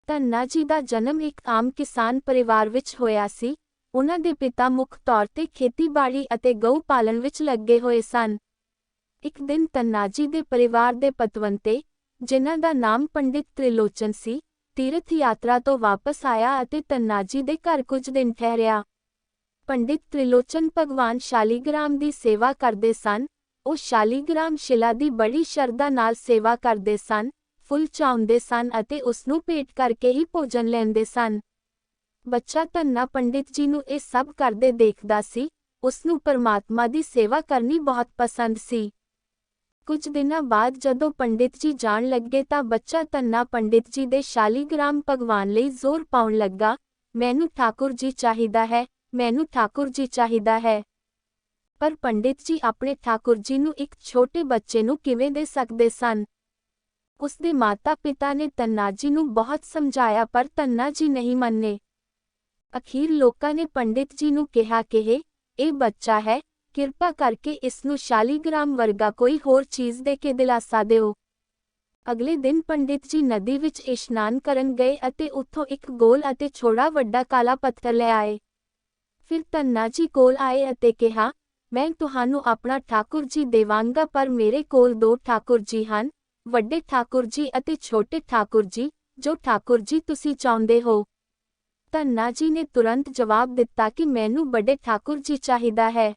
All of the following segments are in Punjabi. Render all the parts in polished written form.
ਧੰਨਾ ਜੀ ਦਾ ਜਨਮ ਇੱਕ ਆਮ ਕਿਸਾਨ ਪਰਿਵਾਰ ਵਿੱਚ ਹੋਇਆ ਸੀ। ਉਹਨਾਂ ਦੇ ਪਿਤਾ ਮੁੱਖ ਤੌਰ ਤੇ ਖੇਤੀਬਾੜੀ ਅਤੇ ਗਊ ਪਾਲਣ ਵਿੱਚ ਲੱਗੇ ਹੋਏ ਸਨ। ਇੱਕ ਦਿਨ ਧੰਨਾ ਜੀ ਦੇ ਪਰਿਵਾਰ ਦੇ ਪਤਵੰਤੇ, ਜਿਨ੍ਹਾਂ ਦਾ ਨਾਮ ਪੰਡਿਤ ਤ੍ਰਿਲੋਚਨ ਸੀ, ਤੀਰਥ ਯਾਤਰਾ ਤੋਂ ਵਾਪਸ ਆਇਆ ਅਤੇ ਧੰਨਾ ਜੀ ਦੇ ਘਰ ਕੁਝ ਦਿਨ ਠਹਿਰਿਆ। ਪੰਡਿਤ ਤ੍ਰਿਲੋਚਨ ਭਗਵਾਨ ਸ਼ਾਲੀਗ੍ਰਾਮ ਦੀ ਸੇਵਾ ਕਰਦੇ ਸਨ। ਉਹ ਸ਼ਾਲੀਗ੍ਰਾਮ ਸ਼ਿਲਾ ਦੀ ਬੜੀ ਸ਼ਰਧਾ ਨਾਲ ਸੇਵਾ ਕਰਦੇ ਸਨ, ਫੁੱਲ ਚਾਹੁੰਦੇ ਸਨ ਅਤੇ ਉਸ ਨੂੰ ਭੇਟ ਕਰਕੇ ਹੀ ਭੋਜਨ ਲੈਂਦੇ ਸਨ। ਬੱਚਾ ਧੰਨਾ ਪੰਡਿਤ ਜੀ ਨੂੰ ਇਹ ਸਭ ਕਰਦੇ ਦੇਖਦਾ ਸੀ। ਉਸ ਨੂੰ ਪਰਮਾਤਮਾ ਦੀ ਸੇਵਾ ਕਰਨੀ ਬਹੁਤ ਪਸੰਦ ਸੀ। ਕੁਝ ਦਿਨਾਂ ਬਾਅਦ ਜਦੋਂ ਪੰਡਿਤ ਜੀ ਜਾਣ ਲੱਗੇ ਤਾਂ ਬੱਚਾ ਧੰਨਾ ਪੰਡਿਤ ਜੀ ਦੇ ਸ਼ਾਲੀਗ੍ਰਾਮ ਭਗਵਾਨ ਲਈ ਜ਼ੋਰ ਪਾਉਣ ਲੱਗਾ, ਮੈਨੂੰ ਠਾਕੁਰ ਜੀ ਚਾਹੀਦਾ ਹੈ, ਮੈਨੂੰ ਠਾਕੁਰ ਜੀ ਚਾਹੀਦਾ ਹੈ। ਪਰ ਪੰਡਿਤ ਜੀ ਆਪਣੇ ਠਾਕੁਰ ਜੀ ਨੂੰ ਇੱਕ ਛੋਟੇ ਬੱਚੇ ਨੂੰ ਕਿਵੇਂ ਦੇ ਸਕਦੇ ਸਨ। ਉਸ ਦੇ ਮਾਤਾ ਪਿਤਾ ਨੇ ਧੰਨਾ ਜੀ ਨੂੰ ਬਹੁਤ ਸਮਝਾਇਆ ਪਰ ਧੰਨਾ ਜੀ ਨਹੀਂ ਮੰਨੇ। ਅਖੀਰ ਲੋਕਾਂ ਨੇ ਪੰਡਿਤ ਜੀ ਨੂੰ ਕਿਹਾ ਕਿ ਇਹ ਬੱਚਾ ਹੈ, ਕਿਰਪਾ ਕਰਕੇ ਇਸ ਨੂੰ ਸ਼ਾਲੀਗ੍ਰਾਮ ਵਰਗਾ ਕੋਈ ਹੋਰ ਚੀਜ਼ ਦੇ ਕੇ ਦਿਲਾਸਾ ਦਿਓ। ਅਗਲੇ ਦਿਨ ਪੰਡਿਤ ਜੀ ਨਦੀ ਵਿੱਚ ਇਸ਼ਨਾਨ ਕਰਨ ਗਏ ਅਤੇ ਉੱਥੋਂ ਇੱਕ ਗੋਲ ਅਤੇ ਛੋਟਾ ਵੱਡਾ ਕਾਲਾ ਪੱਥਰ ਲੈ ਆਏ। ਫਿਰ ਧੰਨਾ ਜੀ ਕੋਲ ਆਏ ਅਤੇ ਕਿਹਾ, ਮੈਂ ਤੁਹਾਨੂੰ ਆਪਣਾ ਠਾਕੁਰ ਜੀ ਦੇਵਾਂਗਾ ਪਰ ਮੇਰੇ ਕੋਲ ਦੋ ਠਾਕੁਰ ਜੀ ਹਨ, ਵੱਡੇ ਠਾਕੁਰ ਜੀ ਅਤੇ ਛੋਟੇ ਠਾਕੁਰ ਜੀ, ਜੋ ਠਾਕੁਰ ਜੀ ਤੁਸੀਂ ਚਾਹੁੰਦੇ ਹੋ। ਧੰਨਾ ਜੀ ਨੇ ਤੁਰੰਤ ਜਵਾਬ ਦਿੱਤਾ ਕਿ ਮੈਨੂੰ ਵੱਡੇ ਠਾਕੁਰ ਜੀ ਚਾਹੀਦਾ ਹੈ।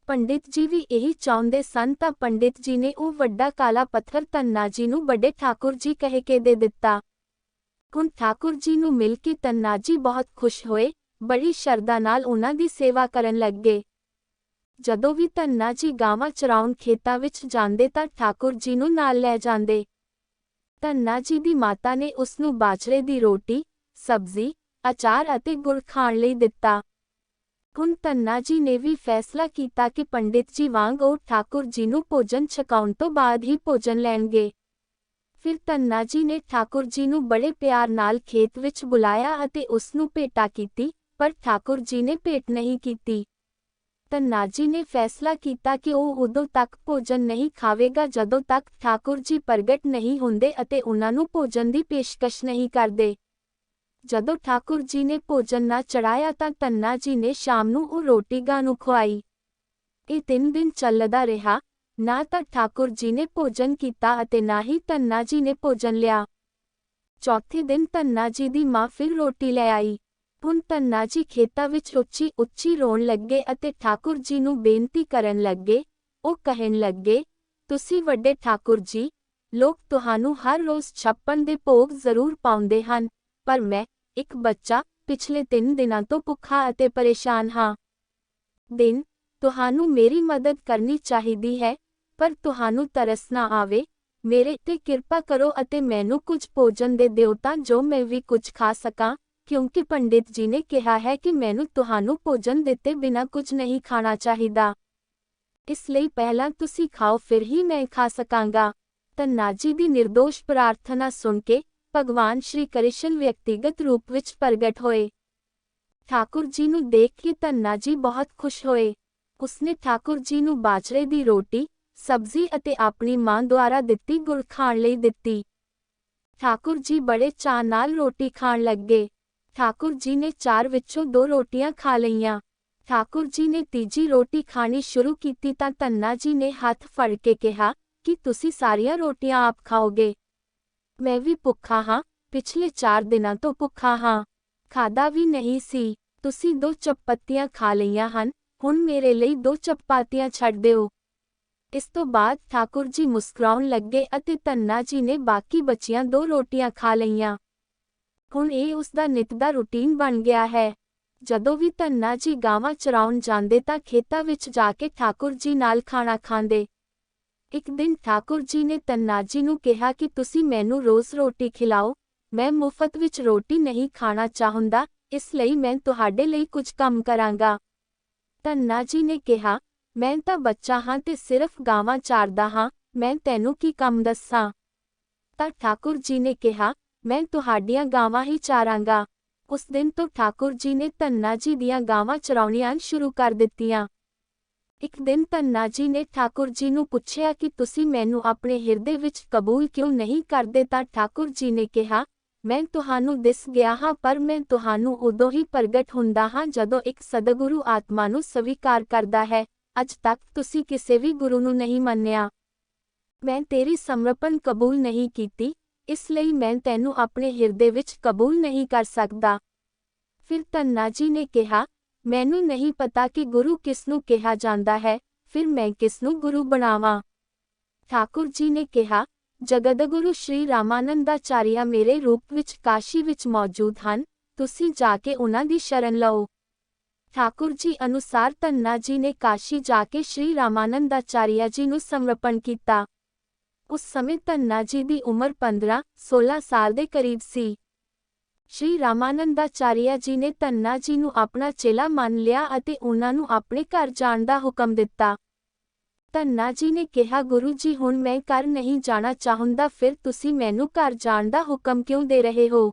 ਪੰਡਿਤ ਜੀ ਵੀ ਇਹੀ ਚਾਹੁੰਦੇ ਸਨ ਤਾਂ ਪੰਡਿਤ ਜੀ ਨੇ ਉਹ ਵੱਡਾ ਕਾਲਾ ਪੱਥਰ ਧੰਨਾ ਜੀ ਨੂੰ ਵੱਡੇ ਠਾਕੁਰ ਜੀ ਕਹਿ ਕੇ ਦੇ ਦਿੱਤਾ। ਹੁਣ ਠਾਕੁਰ ਜੀ ਨੂੰ ਮਿਲ ਕੇ ਧੰਨਾ ਜੀ ਬਹੁਤ ਖੁਸ਼ ਹੋਏ, ਬੜੀ ਸ਼ਰਧਾ ਨਾਲ ਉਹਨਾਂ ਦੀ ਸੇਵਾ ਕਰਨ ਲੱਗੇ। ਜਦੋਂ ਵੀ ਧੰਨਾ ਜੀ ਗਾਵਾਂ ਚਰਾਉਣ ਖੇਤਾਂ ਵਿੱਚ ਜਾਂਦੇ ਤਾਂ ਠਾਕੁਰ ਜੀ ਨੂੰ ਨਾਲ ਲੈ ਜਾਂਦੇ। ਧੰਨਾ ਜੀ ਦੀ ਮਾਤਾ ਨੇ ਉਸ ਨੂੰ ਬਾਜਰੇ ਦੀ ਰੋਟੀ, ਸਬਜ਼ੀ, ਅਚਾਰ ਅਤੇ ਗੁੜ ਖਾਣ ਲਈ ਦਿੱਤਾ। ਹੁਣ ਧੰਨਾ ਜੀ ਨੇ ਵੀ ਫੈਸਲਾ ਕੀਤਾ ਕਿ ਪੰਡਿਤ ਜੀ ਵਾਂਗ ਉਹ ਠਾਕੁਰ ਜੀ ਨੂੰ ਭੋਜਨ ਛਕਾਉਣ ਤੋਂ ਬਾਅਦ ਹੀ ਭੋਜਨ ਲੈਣਗੇ। ਫਿਰ ਧੰਨਾ ਜੀ ਨੇ ਠਾਕੁਰ ਜੀ ਨੂੰ ਬੜੇ ਪਿਆਰ ਨਾਲ ਖੇਤ ਵਿੱਚ ਬੁਲਾਇਆ ਅਤੇ ਉਸ ਨੂੰ ਭੇਟਾ ਕੀਤੀ, ਪਰ ਠਾਕੁਰ ਜੀ ਨੇ ਭੇਟ ਨਹੀਂ ਕੀਤੀ। ਧੰਨਾ ਜੀ ਨੇ ਫੈਸਲਾ ਕੀਤਾ ਕਿ ਉਹ ਉਦੋਂ ਤੱਕ ਭੋਜਨ ਨਹੀਂ ਖਾਵੇਗਾ ਜਦੋਂ ਤੱਕ ਠਾਕੁਰ ਜੀ ਪ੍ਰਗਟ ਨਹੀਂ ਹੁੰਦੇ ਅਤੇ ਉਹਨਾਂ ਨੂੰ ਭੋਜਨ ਦੀ ਪੇਸ਼ਕਸ਼ ਨਹੀਂ ਕਰਦੇ। ਜਦੋਂ ਠਾਕੁਰ ਜੀ ਨੇ ਭੋਜਨ ਨਾ ਚੜਾਇਆ ਤਾਂ ਧੰਨਾ ਜੀ ਨੇ ਸ਼ਾਮ ਨੂੰ ਉਹ ਰੋਟੀ ਗਾਂ ਨੂੰ ਖਵਾਈ। ਇਹ 3 ਦਿਨ ਚੱਲਦਾ ਰਿਹਾ, ਨਾ ਤਾਂ ਠਾਕੁਰ ਜੀ ਨੇ ਭੋਜਨ ਕੀਤਾ ਅਤੇ ਨਾ ਹੀ ਧੰਨਾ ਜੀ ਨੇ ਭੋਜਨ ਲਿਆ। ਚੌਥੇ ਦਿਨ ਧੰਨਾ ਜੀ ਦੀ ਮਾਂ ਫਿਰ ਰੋਟੀ ਲੈ ਆਈ। ਹੁਣ ਧੰਨਾ ਜੀ ਖੇਤਾਂ ਵਿੱਚ ਉੱਚੀ ਉੱਚੀ ਰੋਣ ਲੱਗੇ ਅਤੇ ਠਾਕੁਰ ਜੀ ਨੂੰ ਬੇਨਤੀ ਕਰਨ ਲੱਗੇ। ਉਹ ਕਹਿਣ ਲੱਗੇ, ਤੁਸੀਂ ਵੱਡੇ ਠਾਕੁਰ ਜੀ, ਲੋਕ ਤੁਹਾਨੂੰ ਹਰ ਰੋਜ਼ 56 ਦੇ ਭੋਗ ਜ਼ਰੂਰ ਪਾਉਂਦੇ ਹਨ, ਪਰ ਮੈਂ, ਇੱਕ ਬੱਚਾ, ਪਿਛਲੇ 3 ਦਿਨਾਂ ਤੋਂ ਭੁੱਖਾ ਅਤੇ ਪਰੇਸ਼ਾਨ ਹਾਂ। ਦਿਨ, ਤੁਹਾਨੂੰ ਮੇਰੀ ਮਦਦ ਕਰਨੀ ਚਾਹੀਦੀ ਹੈ, ਪਰ ਤੁਹਾਨੂੰ ਤਰਸ ਨਾ ਆਵੇ, ਮੇਰੇ ਤੇ ਕਿਰਪਾ ਕਰੋ ਅਤੇ ਮੈਨੂੰ ਕੁਝ ਭੋਜਨ ਦੇ ਦਿਓ ਤਾਂ ਜੋ ਮੈਂ ਵੀ ਕੁਝ ਖਾ ਸਕਾਂ, ਕਿਉਂਕਿ ਪੰਡਿਤ ਜੀ ਨੇ ਕਿਹਾ ਹੈ ਕਿ ਮੈਨੂੰ ਤੁਹਾਨੂੰ ਭੋਜਨ ਦਿੱਤੇ ਬਿਨਾਂ ਕੁਝ ਨਹੀਂ ਖਾਣਾ ਚਾਹੀਦਾ। ਇਸ ਲਈ ਪਹਿਲਾਂ ਤੁਸੀਂ ਖਾਓ ਫਿਰ ਹੀ ਮੈਂ ਖਾ ਸਕਾਂਗਾ। ਧੰਨਾ ਜੀ ਦੀ ਨਿਰਦੋਸ਼ ਪ੍ਰਾਰਥਨਾ ਸੁਣ ਕੇ ਭਗਵਾਨ ਸ਼੍ਰੀ ਕ੍ਰਿਸ਼ਨ ਵਿਅਕਤੀਗਤ ਰੂਪ ਵਿੱਚ ਪ੍ਰਗਟ ਹੋਏ। ਠਾਕੁਰ ਜੀ ਨੂੰ ਦੇਖ ਕੇ ਧੰਨਾ ਜੀ ਬਹੁਤ ਖੁਸ਼ ਹੋਏ। ਉਸਨੇ ਠਾਕੁਰ ਜੀ ਨੂੰ ਬਾਜਰੇ ਦੀ ਰੋਟੀ, ਸਬਜ਼ੀ ਅਤੇ ਆਪਣੀ ਮਾਂ ਦੁਆਰਾ ਦਿੱਤੀ ਗੁੜ ਖਾਣ ਲਈ ਦਿੱਤੀ। ਠਾਕੁਰ ਜੀ ਬੜੇ ਚਾਅ ਨਾਲ ਰੋਟੀ ਖਾਣ ਲੱਗੇ। ਠਾਕੁਰ ਜੀ ਨੇ 4 ਵਿੱਚੋਂ 2 ਰੋਟੀਆਂ ਖਾ ਲਈਆਂ। ਠਾਕੁਰ ਜੀ ਨੇ ਤੀਜੀ ਰੋਟੀ ਖਾਣੀ ਸ਼ੁਰੂ ਕੀਤੀ ਤਾਂ ਧੰਨਾ ਜੀ ਨੇ ਹੱਥ ਫੜ ਕੇ ਕਿਹਾ ਕਿ ਤੁਸੀਂ ਸਾਰੀਆਂ ਰੋਟੀਆਂ ਆਪ ਖਾਓਗੇ। ਮੈਂ ਵੀ ਭੁੱਖਾ ਹਾਂ, ਪਿਛਲੇ 4 ਦਿਨਾਂ ਤੋਂ ਭੁੱਖਾ ਹਾਂ, ਖਾਦਾ ਵੀ ਨਹੀਂ ਸੀ। ਤੁਸੀਂ 2 ਚਪਾਤੀਆਂ ਖਾ ਲਈਆਂ ਹਨ, ਹੁਣ ਮੇਰੇ ਲਈ 2 ਚਪਾਤੀਆਂ ਛੱਡ ਦਿਓ। ਇਸ ਤੋਂ ਬਾਅਦ ਠਾਕੁਰ ਜੀ ਮੁਸਕਰਾਉਣ ਲੱਗੇ ਅਤੇ ਧੰਨਾ ਜੀ ਨੇ ਬਾਕੀ ਬਚੀਆਂ 2 ਰੋਟੀਆਂ ਖਾ ਲਈਆਂ। ਹੁਣ ਇਹ ਉਸ ਦਾ ਨਿੱਤ ਦਾ ਰੂਟੀਨ ਬਣ ਗਿਆ ਹੈ। ਜਦੋਂ ਵੀ ਧੰਨਾ ਜੀ ਗਾਵਾਂ ਚਰਾਉਣ ਜਾਂਦੇ ਤਾਂ ਖੇਤਾਂ ਵਿੱਚ ਜਾ ਕੇ ਠਾਕੁਰ ਜੀ ਨਾਲ ਖਾਣਾ ਖਾਂਦੇ। ਇੱਕ ਦਿਨ ਠਾਕੁਰ ਜੀ ਨੇ ਧੰਨਾ ਜੀ ਨੂੰ ਕਿਹਾ ਕਿ ਤੁਸੀਂ ਮੈਨੂੰ ਰੋਜ਼ ਰੋਟੀ ਖਿਲਾਓ, ਮੈਂ ਮੁਫਤ ਵਿੱਚ ਰੋਟੀ ਨਹੀਂ ਖਾਣਾ ਚਾਹੁੰਦਾ, ਇਸ ਲਈ ਮੈਂ ਤੁਹਾਡੇ ਲਈ ਕੁਝ ਕੰਮ ਕਰਾਂਗਾ। ਧੰਨਾ ਜੀ ਨੇ ਕਿਹਾ, ਮੈਂ ਤਾਂ ਬੱਚਾ ਹਾਂ ਤੇ ਸਿਰਫ ਗਾਵਾਂ ਚਾਰਦਾ ਹਾਂ, ਮੈਂ ਤੈਨੂੰ ਕੀ ਕੰਮ ਦੱਸਾਂ। ਤਾਂ ਠਾਕੁਰ ਜੀ ਨੇ ਕਿਹਾ, ਮੈਂ ਤੁਹਾਡੀਆਂ ਗਾਵਾਂ ਹੀ ਚਾਰਾਂਗਾ। ਉਸ ਦਿਨ ਤੋਂ ਠਾਕੁਰ ਜੀ ਨੇ ਧੰਨਾ ਜੀ ਦੀਆਂ ਗਾਵਾਂ ਚਰਾਉਣੀਆਂ ਸ਼ੁਰੂ ਕਰ ਦਿੱਤੀਆਂ। ਇੱਕ ਦਿਨ ਧੰਨਾ ਜੀ ਨੇ ਠਾਕੁਰ ਜੀ ਨੂੰ ਪੁੱਛਿਆ ਕਿ ਤੁਸੀਂ ਮੈਨੂੰ ਆਪਣੇ ਹਿਰਦੇ ਵਿੱਚ ਕਬੂਲ ਕਿਉਂ ਨਹੀਂ ਕਰਦੇ ਤਾਂ ਠਾਕੁਰ ਜੀ ਨੇ ਕਿਹਾ, ਮੈਂ ਤੁਹਾਨੂੰ ਦਿਸ ਗਿਆ ਹਾਂ, ਪਰ ਮੈਂ ਤੁਹਾਨੂੰ ਉਦੋਂ ਹੀ ਪ੍ਰਗਟ ਹੁੰਦਾ ਹਾਂ ਜਦੋਂ ਇੱਕ ਸਤਿਗੁਰੂ ਆਤਮਾ ਨੂੰ ਸਵੀਕਾਰ ਕਰਦਾ ਹੈ। ਅੱਜ ਤੱਕ ਤੁਸੀਂ ਕਿਸੇ ਵੀ ਗੁਰੂ ਨੂੰ ਨਹੀਂ ਮੰਨਿਆ। ਮੈਂ ਤੇਰੀ ਸਮਰਪਣ ਕਬੂਲ ਨਹੀਂ ਕੀਤੀ, ਇਸ ਲਈ ਮੈਂ ਤੈਨੂੰ ਆਪਣੇ ਹਿਰਦੇ ਵਿੱਚ ਕਬੂਲ ਨਹੀਂ ਕਰ ਸਕਦਾ। ਫਿਰ ਧੰਨਾ ਜੀ ਨੇ ਕਿਹਾ, ਮੈਨੂੰ ਨਹੀਂ ਪਤਾ ਕਿ ਗੁਰੂ ਕਿਸ ਨੂੰ ਕਿਹਾ ਜਾਂਦਾ ਹੈ, ਫਿਰ ਮੈਂ ਕਿਸ ਨੂੰ ਗੁਰੂ ਬਣਾਵਾਂ। ਠਾਕੁਰ ਜੀ ਨੇ ਕਿਹਾ, ਜਗਦਗੁਰੂ ਸ਼੍ਰੀ ਰਾਮਾਨੰਦਾਚਾਰੀਆ ਮੇਰੇ ਰੂਪ ਵਿੱਚ ਕਾਸ਼ੀ ਵਿੱਚ ਮੌਜੂਦ ਹਨ, ਤੁਸੀਂ ਜਾ ਕੇ ਉਹਨਾਂ ਦੀ ਸ਼ਰਨ ਲਓ। ਠਾਕੁਰ ਜੀ ਅਨੁਸਾਰ ਧੰਨਾ ਜੀ ਨੇ ਕਾਸ਼ੀ ਜਾ ਕੇ ਸ਼੍ਰੀ ਰਾਮਾਨੰਦਾਚਾਰੀਆ ਜੀ ਨੂੰ ਸਮਰਪਣ ਕੀਤਾ। ਉਸ ਸਮੇਂ ਧੰਨਾ ਜੀ ਦੀ ਉਮਰ 15-16 ਸਾਲ ਦੇ ਕਰੀਬ ਸੀ। ਸ਼੍ਰੀ ਰਾਮਾਨੰਦਾਚਾਰੀਆ ਜੀ ਨੇ ਧੰਨਾ ਜੀ ਨੂੰ ਆਪਣਾ ਚੇਲਾ ਮੰਨ ਲਿਆ ਅਤੇ ਉਹਨਾਂ ਨੂੰ ਆਪਣੇ ਘਰ ਜਾਣ ਦਾ ਹੁਕਮ ਦਿੱਤਾ। ਧੰਨਾ ਜੀ ਨੇ ਕਿਹਾ, ਗੁਰੂ ਜੀ ਹੁਣ ਮੈਂ ਘਰ ਨਹੀਂ ਜਾਣਾ ਚਾਹੁੰਦਾ, ਫਿਰ ਤੁਸੀਂ ਮੈਨੂੰ ਘਰ ਜਾਣ ਦਾ ਹੁਕਮ ਕਿਉਂ ਦੇ ਰਹੇ ਹੋ?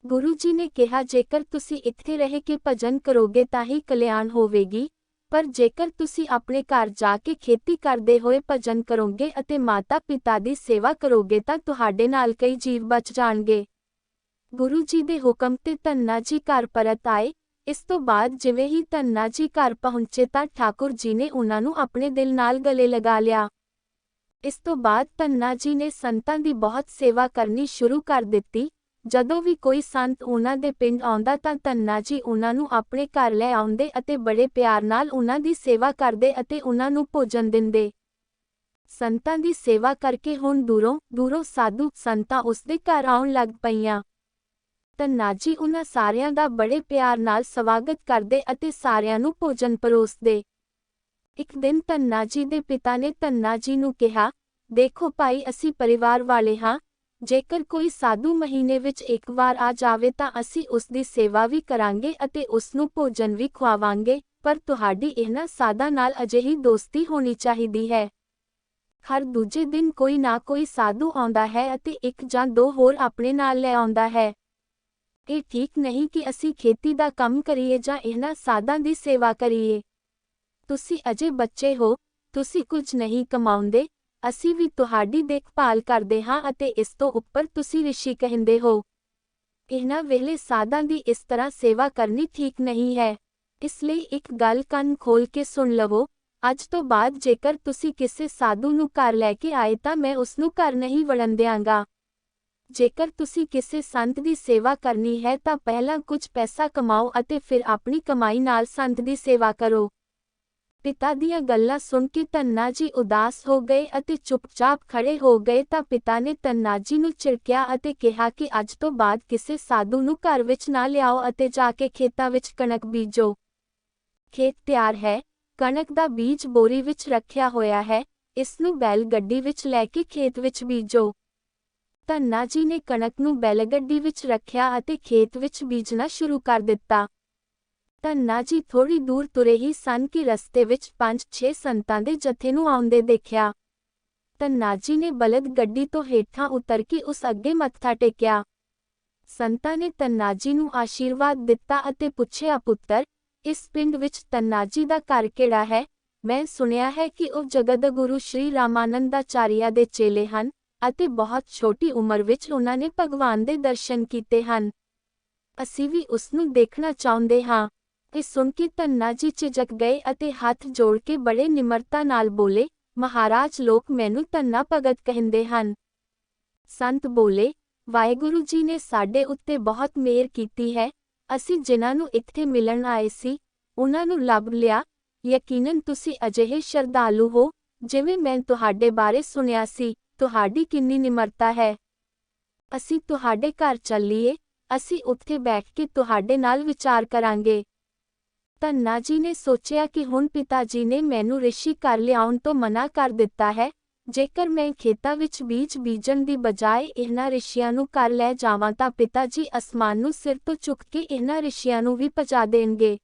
ਗੁਰੂ ਜੀ ਨੇ ਕਿਹਾ, ਜੇਕਰ ਤੁਸੀਂ ਇੱਥੇ ਰਹਿ ਕੇ ਭਜਨ ਕਰੋਗੇ ਤਾਂ ਹੀ ਕਲਿਆਣ ਹੋਵੇਗੀ, ਪਰ ਜੇਕਰ ਤੁਸੀਂ ਆਪਣੇ ਘਰ ਜਾ ਕੇ ਖੇਤੀ ਕਰਦੇ ਹੋਏ ਭਜਨ ਕਰੋਗੇ ਅਤੇ ਮਾਤਾ ਪਿਤਾ ਦੀ ਸੇਵਾ ਕਰੋਗੇ ਤਾਂ ਤੁਹਾਡੇ ਨਾਲ ਕਈ ਜੀਵ ਬਚ ਜਾਣਗੇ। ਗੁਰੂ ਜੀ ਦੇ ਹੁਕਮ ਤੇ ਧੰਨਾ ਜੀ ਘਰ ਪਰਤ ਆਏ। ਇਸ ਤੋਂ ਬਾਅਦ ਜਿਵੇਂ ਹੀ ਧੰਨਾ ਜੀ ਘਰ ਪਹੁੰਚੇ ਤਾਂ ਠਾਕੁਰ ਜੀ ਨੇ ਉਹਨਾਂ ਨੂੰ ਆਪਣੇ ਦਿਲ ਨਾਲ ਗਲੇ ਲਗਾ ਲਿਆ। ਇਸ ਤੋਂ ਬਾਅਦ ਧੰਨਾ ਜੀ ਨੇ ਸੰਤਾਂ ਦੀ ਬਹੁਤ ਸੇਵਾ ਕਰਨੀ ਸ਼ੁਰੂ ਕਰ ਦਿੱਤੀ। ਜਦੋਂ ਵੀ ਕੋਈ ਸੰਤ ਉਹਨਾਂ ਦੇ ਪਿੰਡ ਆਉਂਦਾ ਤਾਂ ਧੰਨਾ ਜੀ ਉਹਨਾਂ ਨੂੰ ਆਪਣੇ ਘਰ ਲੈ ਆਉਂਦੇ ਅਤੇ ਬੜੇ ਪਿਆਰ ਨਾਲ ਉਹਨਾਂ ਦੀ ਸੇਵਾ ਕਰਦੇ ਅਤੇ ਉਹਨਾਂ ਨੂੰ ਭੋਜਨ ਦਿੰਦੇ। ਸੰਤਾਂ ਦੀ ਸੇਵਾ ਕਰਕੇ ਹੁਣ ਦੂਰੋਂ ਸਾਧੂ ਸੰਤਾਂ ਉਸ ਦੇ ਘਰ ਆਉਣ ਲੱਗ ਪਈਆਂ। ਧੰਨਾ ਜੀ ਉਹਨਾਂ ਸਾਰਿਆਂ ਦਾ ਬੜੇ ਪਿਆਰ ਨਾਲ ਸਵਾਗਤ ਕਰਦੇ ਅਤੇ ਸਾਰਿਆਂ ਨੂੰ ਭੋਜਨ ਪਰੋਸਦੇ। ਇੱਕ ਦਿਨ ਧੰਨਾ ਜੀ ਦੇ ਪਿਤਾ ਨੇ ਧੰਨਾ ਜੀ ਨੂੰ ਕਿਹਾ, ਦੇਖੋ ਭਾਈ, ਅਸੀਂ ਪਰਿਵਾਰ ਵਾਲੇ ਹਾਂ, ਜੇਕਰ ਕੋਈ ਸਾਧੂ ਮਹੀਨੇ ਵਿੱਚ ਇੱਕ ਵਾਰ ਆ ਜਾਵੇ ਤਾਂ ਅਸੀਂ ਉਸ ਦੀ ਸੇਵਾ ਵੀ ਕਰਾਂਗੇ ਅਤੇ ਉਸ ਨੂੰ ਭੋਜਨ ਵੀ ਖਵਾਵਾਂਗੇ, ਪਰ ਤੁਹਾਡੀ ਇਹਨਾਂ ਸਾਧਾਂ ਨਾਲ ਅਜਿਹੀ ਦੋਸਤੀ ਹੋਣੀ ਚਾਹੀਦੀ ਹੈ। ਹਰ ਦੂਜੇ ਦਿਨ ਕੋਈ ਨਾ ਕੋਈ ਸਾਧੂ ਆਉਂਦਾ ਹੈ ਅਤੇ ਇੱਕ ਜਾਂ ਦੋ ਹੋਰ ਆਪਣੇ ਨਾਲ ਲੈ ਆਉਂਦਾ ਹੈ। ਇਹ ਠੀਕ ਨਹੀਂ ਕਿ ਅਸੀਂ ਖੇਤੀ ਦਾ ਕੰਮ ਕਰੀਏ ਜਾਂ ਇਹਨਾਂ ਸਾਧਾਂ ਦੀ ਸੇਵਾ ਕਰੀਏ। ਤੁਸੀਂ ਅਜੇ ਬੱਚੇ ਹੋ, ਤੁਸੀਂ ਕੁਝ ਨਹੀਂ ਕਮਾਉਂਦੇ, ਅਸੀਂ ਵੀ ਤੁਹਾਡੀ ਦੇਖਭਾਲ ਕਰਦੇ ਹਾਂ ਅਤੇ ਇਸ ਤੋਂ ਉੱਪਰ ਤੁਸੀਂ ਰਿਸ਼ੀ ਕਹਿੰਦੇ ਹੋ। ਇਹਨਾਂ ਵੇਲੇ ਸਾਧਾਂ ਦੀ ਇਸ ਤਰ੍ਹਾਂ ਸੇਵਾ ਕਰਨੀ ਠੀਕ ਨਹੀਂ ਹੈ। ਇਸ ਲਈ ਇੱਕ ਗੱਲ ਕੰਨ ਖੋਲ ਕੇ ਸੁਣ ਲਵੋ, ਅੱਜ ਤੋਂ ਬਾਅਦ ਜੇਕਰ ਤੁਸੀਂ ਕਿਸੇ ਸਾਧੂ ਨੂੰ ਘਰ ਲੈ ਕੇ ਆਏ ਤਾਂ ਮੈਂ ਉਸ ਨੂੰ ਘਰ ਨਹੀਂ ਵੜਨ ਦਿਆਂਗਾ। ਜੇਕਰ ਤੁਸੀਂ ਕਿਸੇ ਸੰਤ ਦੀ ਸੇਵਾ ਕਰਨੀ ਹੈ ਤਾਂ ਪਹਿਲਾਂ ਕੁਝ ਪੈਸਾ ਕਮਾਓ ਅਤੇ ਫਿਰ ਆਪਣੀ ਕਮਾਈ ਨਾਲ ਸੰਤ ਦੀ ਸੇਵਾ ਕਰੋ। ਪਿਤਾ ਦੀਆਂ ਗੱਲਾਂ ਸੁਣ ਕੇ ਧੰਨਾ ਜੀ ਉਦਾਸ ਹੋ ਗਏ ਅਤੇ ਚੁੱਪਚਾਪ ਖੜੇ ਹੋ ਗਏ ਤਾਂ ਪਿਤਾ ਨੇ ਧੰਨਾ ਜੀ ਨੂੰ ਝਿੜਕਿਆ ਅਤੇ ਕਿਹਾ ਕਿ ਅੱਜ ਤੋਂ ਬਾਅਦ ਕਿਸੇ ਸਾਧੂ ਨੂੰ ਘਰ ਵਿੱਚ ਨਾ ਲਿਆਓ ਅਤੇ ਜਾ ਕੇ ਖੇਤਾਂ ਵਿੱਚ ਕਣਕ ਬੀਜੋ। ਖੇਤ ਤਿਆਰ ਹੈ, ਕਣਕ ਦਾ ਬੀਜ ਬੋਰੀ ਵਿੱਚ ਰੱਖਿਆ ਹੋਇਆ ਹੈ, ਇਸ ਨੂੰ ਬੈਲ ਗੱਡੀ ਵਿੱਚ ਲੈ ਕੇ ਖੇਤ ਵਿੱਚ ਬੀਜੋ। ਧੰਨਾ ਜੀ ਨੇ ਕਣਕ ਨੂੰ ਬੈਲਗੱਡੀ ਵਿੱਚ ਰੱਖਿਆ ਅਤੇ ਖੇਤ ਵਿੱਚ ਬੀਜਣਾ ਸ਼ੁਰੂ ਕਰ ਦਿੱਤਾ। ਧੰਨਾ ਜੀ ਥੋੜੀ ਦੂਰ ਤੁਰੇ ਹੀ ਸਨ ਕਿ ਰਸਤੇ ਵਿੱਚ 5-6 ਸੰਤਾਂ ਦੇ ਜਥੇ ਨੂੰ ਆਉਂਦੇ ਦੇਖਿਆ। ਧੰਨਾ ਜੀ ਨੇ ਬਲਦ ਗੱਡੀ ਤੋਂ ਹੇਠਾਂ ਉਤਰ ਕੇ ਉਸ ਅੱਗੇ ਮੱਥਾ ਟੇਕਿਆ। ਸੰਤਾਂ ਨੇ ਧੰਨਾ ਜੀ ਨੂੰ ਆਸ਼ੀਰਵਾਦ ਦਿੱਤਾ ਅਤੇ ਪੁੱਛਿਆ, ਪੁੱਤਰ, ਇਸ ਪਿੰਡ ਵਿੱਚ ਧੰਨਾ ਜੀ ਦਾ ਘਰ ਕਿਹੜਾ ਹੈ? ਮੈਂ ਸੁਣਿਆ ਹੈ ਕਿ ਉਹ ਜਗਦਗੁਰੂ ਸ਼੍ਰੀ ਰਾਮਾਨੰਦਾਚਾਰੀਆ ਦੇ ਚੇਲੇ ਹਨ ਅਤੇ ਬਹੁਤ ਛੋਟੀ ਉਮਰ ਵਿੱਚ ਉਹਨਾਂ ਨੇ ਭਗਵਾਨ ਦੇ ਦਰਸ਼ਨ ਕੀਤੇ ਹਨ। ਅਸੀਂ ਵੀ ਉਸ ਨੂੰ ਦੇਖਣਾ ਚਾਹੁੰਦੇ ਹਾਂ। ਇਹ ਸੁਣ ਕੇ ਧੰਨਾ ਜੀ ਝਿਜਕ ਗਏ ਅਤੇ ਹੱਥ ਜੋੜ ਕੇ ਬੜੇ ਨਿਮਰਤਾ ਨਾਲ ਬੋਲੇ, ਮਹਾਰਾਜ, ਲੋਕ ਮੈਨੂੰ ਧੰਨਾ ਭਗਤ ਕਹਿੰਦੇ ਹਨ। ਸੰਤ ਬੋਲੇ, ਵਾਹਿਗੁਰੂ ਜੀ ਨੇ ਸਾਡੇ ਉੱਤੇ ਬਹੁਤ ਮਿਹਰ ਕੀਤੀ ਹੈ। ਅਸੀਂ ਜਿਨ੍ਹਾਂ ਨੂੰ ਇੱਥੇ ਮਿਲਣ ਆਏ ਸੀ, ਉਹਨਾਂ ਨੂੰ ਲੱਭ ਲਿਆ। ਯਕੀਨਨ ਤੁਸੀਂ ਅਜਿਹੇ ਸ਼ਰਧਾਲੂ ਹੋ, ਜਿਵੇਂ ਮੈਂ ਤੁਹਾਡੇ ਬਾਰੇ ਸੁਣਿਆ ਸੀ। ਤੁਹਾਡੀ ਕਿੰਨੀ ਨਿਮਰਤਾ ਹੈ। ਅਸੀਂ ਤੁਹਾਡੇ ਘਰ ਚੱਲੀਏ, ਅਸੀਂ ਉੱਥੇ ਬੈਠ ਕੇ ਤੁਹਾਡੇ ਨਾਲ ਵਿਚਾਰ ਕਰਾਂਗੇ। ਧੰਨਾ ਜੀ ਨੇ ਸੋਚਿਆ ਕਿ ਹੁਣ ਪਿਤਾ ਜੀ ਨੇ ਮੈਨੂੰ ਰਿਸ਼ੀ ਘਰ ਲਿਆਉਣ ਤੋਂ ਮਨਾ ਕਰ ਦਿੱਤਾ ਹੈ। ਜੇਕਰ ਮੈਂ ਖੇਤਾਂ ਵਿੱਚ ਬੀਜ ਬੀਜਣ ਦੀ ਬਜਾਏ ਇਹਨਾਂ ਰਿਸ਼ੀਆਂ ਨੂੰ ਘਰ ਲੈ ਜਾਵਾਂ ਤਾਂ ਪਿਤਾ ਜੀ ਅਸਮਾਨ ਨੂੰ ਸਿਰ ਤੋਂ ਚੁੱਕ ਕੇ ਇਹਨਾਂ ਰਿਸ਼ੀਆਂ ਨੂੰ ਵੀ ਪਹੁੰਚਾ ਦੇਣਗੇ।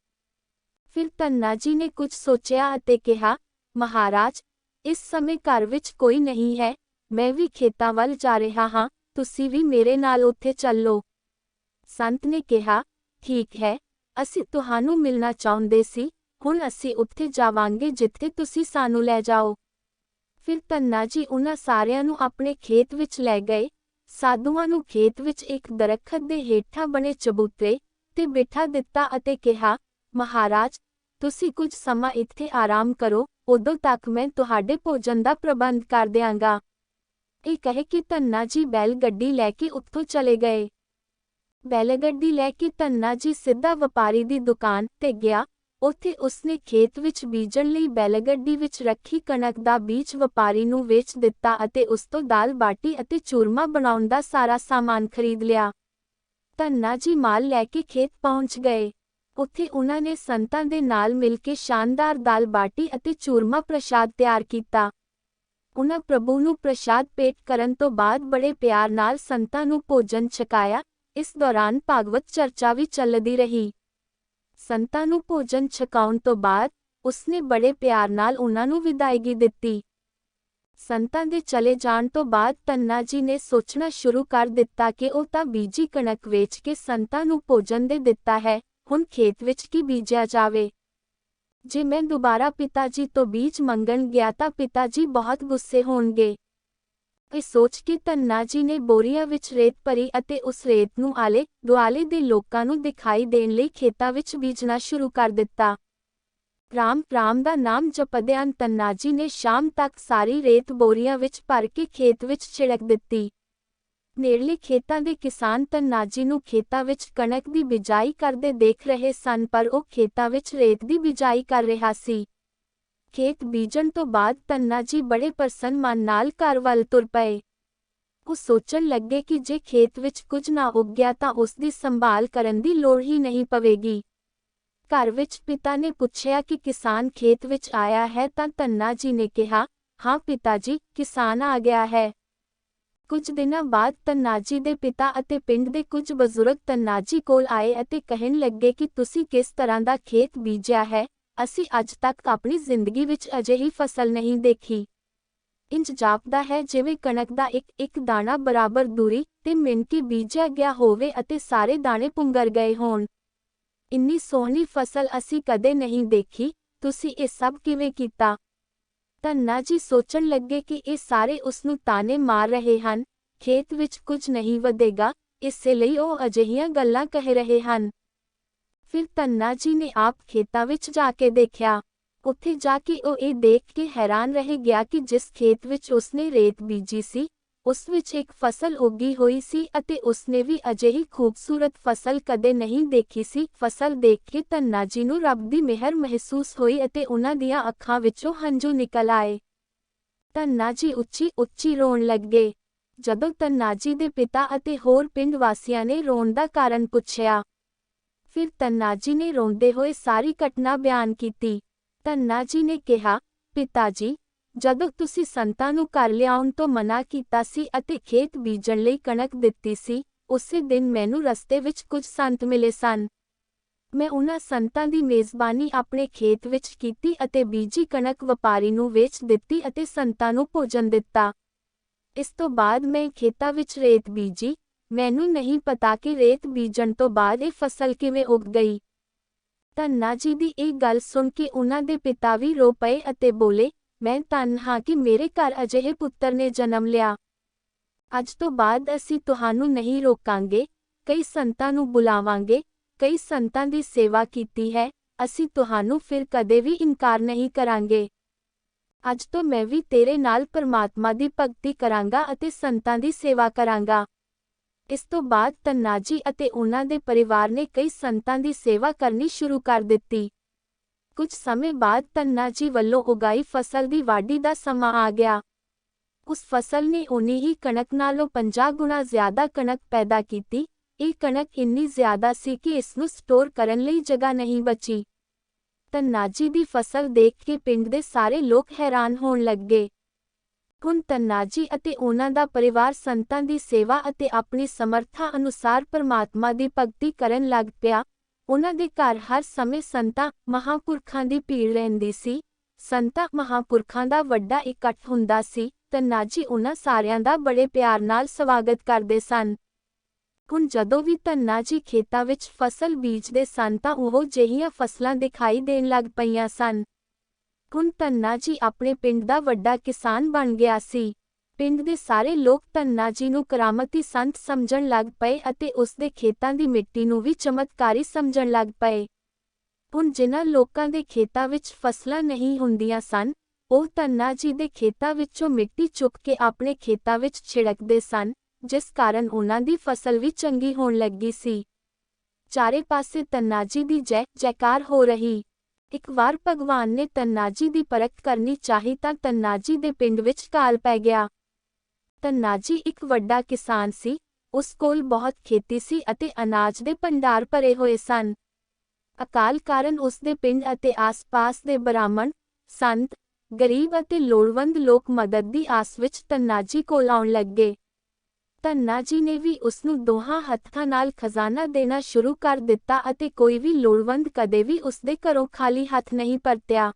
ਫਿਰ ਧੰਨਾ ਜੀ ਨੇ ਕੁਝ ਸੋਚਿਆ ਅਤੇ ਕਿਹਾ, ਮਹਾਰਾਜ, ਇਸ ਸਮੇਂ ਘਰ ਵਿੱਚ ਕੋਈ ਨਹੀਂ ਹੈ, ਮੈਂ ਵੀ ਖੇਤਾਂ ਵੱਲ ਜਾ ਰਿਹਾ ਹਾਂ, ਤੁਸੀਂ ਵੀ ਮੇਰੇ ਨਾਲ ਉੱਥੇ ਚੱਲੋ। ਸੰਤ ਨੇ ਕਿਹਾ, ਠੀਕ ਹੈ, ਅਸੀਂ ਤੁਹਾਨੂੰ ਮਿਲਣਾ ਚਾਹੁੰਦੇ ਸੀ, ਹੁਣ ਅਸੀਂ ਉੱਥੇ ਜਾਵਾਂਗੇ ਜਿੱਥੇ ਤੁਸੀਂ ਸਾਨੂੰ ਲੈ ਜਾਓ। ਫਿਰ ਧੰਨਾ ਜੀ ਉਹਨਾਂ ਸਾਰਿਆਂ ਨੂੰ ਆਪਣੇ ਖੇਤ ਵਿੱਚ ਲੈ ਗਏ। ਸਾਧੂਆਂ ਨੂੰ ਖੇਤ ਵਿੱਚ ਇੱਕ ਦਰੱਖਤ ਦੇ ਹੇਠਾਂ ਬਣੇ ਚਬੂਤਰੇ ਤੇ ਬਿਠਾ ਦਿੱਤਾ ਅਤੇ ਕਿਹਾ, ਮਹਾਰਾਜ, ਤੁਸੀਂ ਕੁਝ ਸਮਾਂ ਇੱਥੇ ਆਰਾਮ ਕਰੋ, ਉਦੋਂ ਤੱਕ ਮੈਂ ਤੁਹਾਡੇ ਭੋਜਨ ਦਾ ਪ੍ਰਬੰਧ ਕਰ ਦਿਆਂਗਾ। ਇਹ ਕਹਿ ਕੇ ਧੰਨਾ ਜੀ ਬੈਲ ਗੱਡੀ ਲੈ ਕੇ ਉੱਥੋਂ ਚਲੇ ਗਏ। ਬੈਲਗੱਡੀ ਲੈ ਕੇ ਧੰਨਾ ਜੀ ਸਿੱਧਾ ਵਪਾਰੀ ਦੀ ਦੁਕਾਨ ਤੇ ਗਿਆ। ਉੱਥੇ ਉਸਨੇ ਖੇਤ ਵਿੱਚ ਬੀਜਣ ਲਈ ਬੈਲਗੱਡੀ ਵਿੱਚ ਰੱਖੀ ਕਣਕ ਦਾ ਬੀਜ ਵਪਾਰੀ ਨੂੰ ਵੇਚ ਦਿੱਤਾ ਅਤੇ ਉਸ ਤੋਂ ਦਾਲ ਬਾਟੀ ਅਤੇ ਚੂਰਮਾ ਬਣਾਉਣ ਦਾ ਸਾਰਾ ਸਾਮਾਨ ਖਰੀਦ ਲਿਆ। ਧੰਨਾ ਜੀ ਮਾਲ ਲੈ ਕੇ ਖੇਤ ਪਹੁੰਚ ਗਏ। ਉੱਥੇ ਉਹਨਾਂ ਨੇ ਸੰਤਾਂ ਦੇ ਨਾਲ ਮਿਲ ਕੇ ਸ਼ਾਨਦਾਰ ਦਾਲ ਬਾਟੀ ਅਤੇ ਚੂਰਮਾ ਪ੍ਰਸ਼ਾਦ ਤਿਆਰ ਕੀਤਾ। ਉਹਨਾਂ ਪ੍ਰਭੂ ਨੂੰ ਪ੍ਰਸ਼ਾਦ ਭੇਟ ਕਰਨ ਤੋਂ ਬਾਅਦ ਬੜੇ ਪਿਆਰ ਨਾਲ ਸੰਤਾਂ ਨੂੰ ਭੋਜਨ ਛਕਾਇਆ। ਇਸ ਦੌਰਾਨ ਭਾਗਵਤ ਚਰਚਾ ਵੀ ਚੱਲਦੀ ਰਹੀ। ਸੰਤਾਂ ਨੂੰ ਭੋਜਨ ਛਕਾਉਣ ਤੋਂ ਬਾਅਦ ਉਸਨੇ ਬੜੇ ਪਿਆਰ ਨਾਲ ਉਹਨਾਂ ਨੂੰ ਵਿਦਾਇਗੀ ਦਿੱਤੀ। ਸੰਤਾਂ ਦੇ ਚਲੇ ਜਾਣ ਤੋਂ ਬਾਅਦ ਧੰਨਾ ਜੀ ਨੇ ਸੋਚਣਾ ਸ਼ੁਰੂ ਕਰ ਦਿੱਤਾ ਕਿ ਉਹ ਤਾਂ ਬੀਜੀ ਕਣਕ ਵੇਚ ਕੇ ਸੰਤਾਂ ਨੂੰ ਭੋਜਨ ਦੇ ਦਿੱਤਾ ਹੈ, ਹੁਣ ਖੇਤ ਵਿੱਚ ਕੀ ਬੀਜਿਆ ਜਾਵੇ। ਜੇ ਮੈਂ ਦੁਬਾਰਾ ਪਿਤਾ ਜੀ ਤੋਂ ਬੀਜ ਮੰਗਣ ਗਿਆ ਤਾਂ ਪਿਤਾ ਜੀ ਬਹੁਤ ਗੁੱਸੇ ਹੋਣਗੇ। ਇਹ ਸੋਚ ਕੇ ਧੰਨਾ ਜੀ ਨੇ ਬੋਰੀਆਂ ਵਿੱਚ ਰੇਤ ਭਰੀ ਅਤੇ ਉਸ ਰੇਤ ਨੂੰ ਆਲੇ ਦੁਆਲੇ ਦੇ ਲੋਕਾਂ ਨੂੰ ਦਿਖਾਈ ਦੇਣ ਲਈ ਖੇਤਾਂ ਵਿੱਚ ਬੀਜਣਾ ਸ਼ੁਰੂ ਕਰ ਦਿੱਤਾ। ਰਾਮ ਰਾਮ ਦਾ ਨਾਮ ਜਪਦਿਆਂ ਧੰਨਾ ਜੀ ਨੇ ਸ਼ਾਮ ਤੱਕ ਸਾਰੀ ਰੇਤ ਬੋਰੀਆਂ ਵਿੱਚ ਭਰ ਕੇ ਖੇਤ ਵਿੱਚ ਛਿੜਕ ਦਿੱਤੀ। ਨੇੜਲੇ ਖੇਤਾਂ ਦੇ ਕਿਸਾਨ ਧੰਨਾ ਜੀ ਨੂੰ ਖੇਤਾਂ ਵਿੱਚ ਕਣਕ ਦੀ ਬਿਜਾਈ ਕਰਦੇ ਦੇਖ ਰਹੇ ਸਨ, ਪਰ ਉਹ ਖੇਤਾਂ ਵਿੱਚ ਰੇਤ ਦੀ ਬਿਜਾਈ ਕਰ ਰਿਹਾ ਸੀ। ਖੇਤ ਬੀਜਣ ਤੋਂ ਬਾਅਦ ਧੰਨਾ ਜੀ ਬੜੇ ਪ੍ਰਸੰਨ ਮਨ ਨਾਲ ਘਰ ਵੱਲ ਤੁਰ ਪਏ। ਉਹ ਸੋਚਣ ਲੱਗੇ ਕਿ ਜੇ ਖੇਤ ਵਿੱਚ ਕੁਝ ਨਾ ਉੱਗਿਆ ਤਾਂ ਉਸ ਦੀ ਸੰਭਾਲ ਕਰਨ ਦੀ ਲੋੜ ਹੀ ਨਹੀਂ ਪਵੇਗੀ। ਘਰ ਵਿੱਚ ਪਿਤਾ ਨੇ ਪੁੱਛਿਆ ਕਿ ਕਿਸਾਨ ਖੇਤ ਵਿੱਚ ਆਇਆ ਹੈ ਤਾਂ ਧੰਨਾ ਜੀ ਨੇ ਕਿਹਾ, ਹਾਂ ਪਿਤਾ ਜੀ, ਕਿਸਾਨ ਆ ਗਿਆ ਹੈ। ਕੁਝ ਦਿਨਾਂ ਬਾਅਦ ਧੰਨਾ ਜੀ ਦੇ ਪਿਤਾ ਅਤੇ ਪਿੰਡ ਦੇ ਕੁਝ ਬਜ਼ੁਰਗ ਧੰਨਾ ਜੀ ਕੋਲ ਆਏ ਅਤੇ ਕਹਿਣ ਲੱਗੇ ਕਿ ਤੁਸੀਂ ਕਿਸ ਤਰ੍ਹਾਂ ਦਾ ਖੇਤ ਬੀਜਿਆ ਹੈ, ਅਸੀਂ ਅੱਜ ਤੱਕ ਆਪਣੀ ਜ਼ਿੰਦਗੀ ਵਿੱਚ ਅਜਿਹੀ ਫਸਲ ਨਹੀਂ ਦੇਖੀ। ਇੰਜ ਜਾਪਦਾ ਹੈ ਜਿਵੇਂ ਕਣਕ ਦਾ ਇੱਕ ਦਾਣਾ ਬਰਾਬਰ ਦੂਰੀ ਤੇ ਮਿਣ ਕੇ ਬੀਜਿਆ ਗਿਆ ਹੋਵੇ ਅਤੇ ਸਾਰੇ ਦਾਣੇ ਪੁੰਗਰ ਗਏ ਹੋਣ। ਇੰਨੀ ਸੋਹਣੀ ਫਸਲ ਅਸੀਂ ਕਦੇ ਨਹੀਂ ਦੇਖੀ, ਤੁਸੀਂ ਇਹ ਸਭ ਕਿਵੇਂ ਕੀਤਾ? ਧੰਨਾ ਜੀ ਸੋਚਣ ਲੱਗੇ ਕਿ ਇਹ ਸਾਰੇ ਉਸ ਨੂੰ ਤਾਨੇ ਮਾਰ ਰਹੇ ਹਨ, ਖੇਤ ਵਿੱਚ ਕੁਝ ਨਹੀਂ ਵਧੇਗਾ, ਇਸੇ ਲਈ ਉਹ ਅਜਿਹੀਆਂ ਗੱਲਾਂ ਕਹਿ ਰਹੇ ਹਨ। ਫਿਰ ਧੰਨਾ ਜੀ ਨੇ ਆਪ ਖੇਤਾਂ ਵਿੱਚ ਜਾ ਕੇ ਦੇਖਿਆ। ਉੱਥੇ ਜਾ ਕੇ ਉਹ ਇਹ ਦੇਖ ਕੇ ਹੈਰਾਨ ਰਹਿ ਗਿਆ ਕਿ ਜਿਸ ਖੇਤ ਵਿੱਚ ਉਸਨੇ ਰੇਤ ਬੀਜੀ ਸੀ, ਉਸ ਵਿੱਚ ਇੱਕ ਫਸਲ ਉੱਗੀ ਹੋਈ ਸੀ ਅਤੇ ਉਸਨੇ ਵੀ ਅਜਿਹੀ ਖੂਬਸੂਰਤ ਫਸਲ ਕਦੇ ਨਹੀਂ ਦੇਖੀ ਸੀ। ਫਸਲ ਦੇਖ ਕੇ ਧੰਨਾ ਜੀ ਨੂੰ ਰੱਬ ਦੀ ਮਿਹਰ ਮਹਿਸੂਸ ਹੋਈ ਅਤੇ ਉਹਨਾਂ ਦੀਆਂ ਅੱਖਾਂ ਵਿੱਚੋਂ ਹੰਝੂ ਨਿਕਲ ਆਏ। ਧੰਨਾ ਜੀ ਉੱਚੀ ਉੱਚੀ ਰੋਣ ਲੱਗੇ। ਜਦੋਂ ਧੰਨਾ ਜੀ ਦੇ ਪਿਤਾ ਅਤੇ ਹੋਰ ਪਿੰਡ ਵਾਸੀਆਂ ਨੇ ਰੋਣ ਦਾ ਕਾਰਨ ਪੁੱਛਿਆ, ਫਿਰ ਧੰਨਾ ਜੀ ਨੇ ਰੋਂਦੇ ਹੋਏ ਸਾਰੀ ਘਟਨਾ ਬਿਆਨ ਕੀਤੀ। ਧੰਨਾ ਜੀ ਨੇ ਕਿਹਾ, ਪਿਤਾ ਜੀ, ਜਦੋਂ ਤੁਸੀਂ ਸੰਤਾਂ ਨੂੰ ਘਰ ਲਿਆਉਣ ਤੋਂ ਮਨਾ ਕੀਤਾ ਸੀ ਅਤੇ ਖੇਤ ਬੀਜਣ ਲਈ ਕਣਕ ਦਿੱਤੀ ਸੀ, ਉਸੇ ਦਿਨ ਮੈਨੂੰ ਰਸਤੇ ਵਿੱਚ ਕੁਝ ਸੰਤ ਮਿਲੇ ਸਨ। ਮੈਂ ਉਹਨਾਂ ਸੰਤਾਂ ਦੀ ਮੇਜ਼ਬਾਨੀ ਆਪਣੇ ਖੇਤ ਵਿੱਚ ਕੀਤੀ ਅਤੇ ਬੀਜੀ ਕਣਕ ਵਪਾਰੀ ਨੂੰ ਵੇਚ ਦਿੱਤੀ ਅਤੇ ਸੰਤਾਂ ਨੂੰ ਭੋਜਨ ਦਿੱਤਾ। ਇਸ ਤੋਂ ਬਾਅਦ ਮੈਂ ਖੇਤਾਂ ਵਿੱਚ ਰੇਤ ਬੀਜੀ। ਮੈਨੂੰ ਨਹੀਂ ਪਤਾ ਕਿ ਰੇਤ ਬੀਜਣ ਤੋਂ ਬਾਅਦ ਇਹ ਫਸਲ ਕਿਵੇਂ ਉੱਗ ਗਈ। ਧੰਨਾ ਜੀ ਦੀ ਇਹ ਗੱਲ ਸੁਣ ਕੇ ਉਹਨਾਂ ਦੇ ਪਿਤਾ ਵੀ ਰੋ ਪਏ ਅਤੇ ਬੋਲੇ, ਮੈਂ ਧੰਨ ਹਾਂ ਕਿ ਮੇਰੇ ਘਰ ਅਜਿਹੇ ਪੁੱਤਰ ਨੇ ਜਨਮ ਲਿਆ। ਅੱਜ ਤੋਂ ਬਾਅਦ ਅਸੀਂ ਤੁਹਾਨੂੰ ਨਹੀਂ ਰੋਕਾਂਗੇ, ਕਈ ਸੰਤਾਂ ਨੂੰ ਬੁਲਾਵਾਂਗੇ, ਕਈ ਸੰਤਾਂ ਦੀ ਸੇਵਾ ਕੀਤੀ ਹੈ, ਅਸੀਂ ਤੁਹਾਨੂੰ ਫਿਰ ਕਦੇ ਵੀ ਇਨਕਾਰ ਨਹੀਂ ਕਰਾਂਗੇ। ਅੱਜ ਤੋਂ ਮੈਂ ਵੀ ਤੇਰੇ ਨਾਲ ਪਰਮਾਤਮਾ ਦੀ ਭਗਤੀ ਕਰਾਂਗਾ ਅਤੇ ਸੰਤਾਂ ਦੀ ਸੇਵਾ ਕਰਾਂਗਾ। ਇਸ ਤੋਂ ਬਾਅਦ ਧੰਨਾ ਜੀ ਅਤੇ ਉਹਨਾਂ ਦੇ ਪਰਿਵਾਰ ਨੇ ਕਈ ਸੰਤਾਂ ਦੀ ਸੇਵਾ ਕਰਨੀ ਸ਼ੁਰੂ ਕਰ ਦਿੱਤੀ। ਕੁਝ ਸਮੇਂ ਬਾਅਦ ਧੰਨਾ ਜੀ ਵੱਲੋਂ ਉਗਾਈ ਫਸਲ ਦੀ ਵਾਢੀ ਦਾ ਸਮਾਂ ਆ ਗਿਆ। ਉਸ ਫਸਲ ਨੇ ਉਨੀ ਹੀ ਕਣਕ ਨਾਲੋਂ 50 ਗੁਣਾ ਜ਼ਿਆਦਾ ਕਣਕ ਪੈਦਾ ਕੀਤੀ। ਇਹ ਕਣਕ ਇੰਨੀ ਜ਼ਿਆਦਾ ਸੀ ਕਿ ਇਸ ਨੂੰ ਸਟੋਰ ਕਰਨ ਲਈ ਜਗ੍ਹਾ ਨਹੀਂ ਬਚੀ। ਧੰਨਾ ਜੀ ਦੀ ਫਸਲ ਦੇਖ ਕੇ ਪਿੰਡ ਦੇ ਸਾਰੇ ਲੋਕ ਹੈਰਾਨ ਹੋਣ ਲੱਗੇ। ਹੁਣ ਧੰਨਾ ਜੀ ਅਤੇ ਉਹਨਾਂ ਦਾ ਪਰਿਵਾਰ ਸੰਤਾਂ ਦੀ ਸੇਵਾ ਅਤੇ ਆਪਣੀ ਸਮਰੱਥਾ ਅਨੁਸਾਰ ਪਰਮਾਤਮਾ ਦੀ ਭਗਤੀ ਕਰਨ ਲੱਗ ਪਿਆ। ਉਹਨਾਂ ਦੇ ਘਰ ਹਰ ਸਮੇਂ ਸੰਤਾਂ ਮਹਾਂਪੁਰਖਾਂ ਦੀ ਭੀੜ ਰਹਿੰਦੀ ਸੀ। ਸੰਤਾਂ ਮਹਾਂਪੁਰਖਾਂ ਦਾ ਵੱਡਾ ਇਕੱਠ ਹੁੰਦਾ ਸੀ। ਧੰਨਾ ਜੀ ਉਹਨਾਂ ਸਾਰਿਆਂ ਦਾ ਬੜੇ ਪਿਆਰ ਨਾਲ ਸਵਾਗਤ ਕਰਦੇ ਸਨ। ਹੁਣ ਜਦੋਂ ਵੀ ਧੰਨਾ ਜੀ ਖੇਤਾਂ ਵਿੱਚ ਫਸਲ ਬੀਜਦੇ ਸਨ ਤਾਂ ਉਹ ਜਿਹੀਆਂ ਫਸਲਾਂ ਦਿਖਾਈ ਦੇਣ ਲੱਗ ਪਈਆਂ ਸਨ। ਹੁਣ ਧੰਨਾ ਜੀ ਆਪਣੇ ਪਿੰਡ ਦਾ ਵੱਡਾ ਕਿਸਾਨ ਬਣ ਗਿਆ ਸੀ। ਪਿੰਡ ਦੇ ਸਾਰੇ ਲੋਕ ਧੰਨਾ ਜੀ ਨੂੰ ਕਰਾਮਤੀ ਸੰਤ ਸਮਝਣ ਲੱਗ ਪਏ ਅਤੇ ਉਸ ਦੇ ਖੇਤਾਂ ਦੀ ਮਿੱਟੀ ਨੂੰ ਵੀ ਚਮਤਕਾਰੀ ਸਮਝਣ ਲੱਗ ਪਏ। ਹੁਣ ਜਿਨ੍ਹਾਂ ਲੋਕਾਂ ਦੇ ਖੇਤਾਂ ਵਿੱਚ ਫਸਲਾਂ ਨਹੀਂ ਹੁੰਦੀਆਂ ਸਨ, ਉਹ ਧੰਨਾ ਜੀ ਦੇ ਖੇਤਾਂ ਵਿੱਚੋਂ ਮਿੱਟੀ ਚੁੱਕ ਕੇ ਆਪਣੇ ਖੇਤਾਂ ਵਿੱਚ ਛਿੜਕਦੇ ਸਨ, ਜਿਸ ਕਾਰਨ ਉਹਨਾਂ ਦੀ ਫਸਲ ਵੀ ਚੰਗੀ ਹੋਣ ਲੱਗੀ ਸੀ। ਚਾਰੇ ਪਾਸੇ ਧੰਨਾ ਜੀ ਦੀ ਜੈ ਜੈਕਾਰ ਹੋ ਰਹੀ। ਇੱਕ ਵਾਰ ਭਗਵਾਨ ਨੇ ਧੰਨਾ ਜੀ ਦੀ ਪਰਖ ਕਰਨੀ ਚਾਹੀ ਤਾਂ ਧੰਨਾ ਜੀ ਦੇ ਪਿੰਡ ਵਿੱਚ ਕਾਲ ਪੈ ਗਿਆ। ਧੰਨਾ ਜੀ ਇੱਕ ਵੱਡਾ ਕਿਸਾਨ ਸੀ, ਉਸ ਕੋਲ ਬਹੁਤ ਖੇਤੀ ਸੀ ਅਤੇ ਅਨਾਜ ਦੇ ਭੰਡਾਰ ਭਰੇ ਹੋਏ ਸਨ। ਅਕਾਲ ਕਾਰਨ ਉਸ ਦੇ ਪਿੰਡ ਅਤੇ ਆਸ-ਪਾਸ ਦੇ ਬ੍ਰਾਹਮਣ, ਸੰਤ, ਗਰੀਬ ਅਤੇ ਲੋੜਵੰਦ ਲੋਕ ਮਦਦ ਦੀ ਆਸ ਵਿੱਚ ਧੰਨਾ ਜੀ ਕੋਲ ਆਉਣ ਲੱਗੇ। ਧੰਨਾ ਜੀ ਨੇ ਵੀ ਉਸ ਨੂੰ ਦੋਹਾਂ ਹੱਥਾਂ ਨਾਲ ਖਜ਼ਾਨਾ ਦੇਣਾ ਸ਼ੁਰੂ ਕਰ ਦਿੱਤਾ ਅਤੇ ਕੋਈ ਵੀ ਲੋੜਵੰਦ ਕਦੇ ਵੀ ਉਸ ਦੇ ਘਰੋਂ ਖਾਲੀ ਹੱਥ ਨਹੀਂ ਪਰਤਿਆ।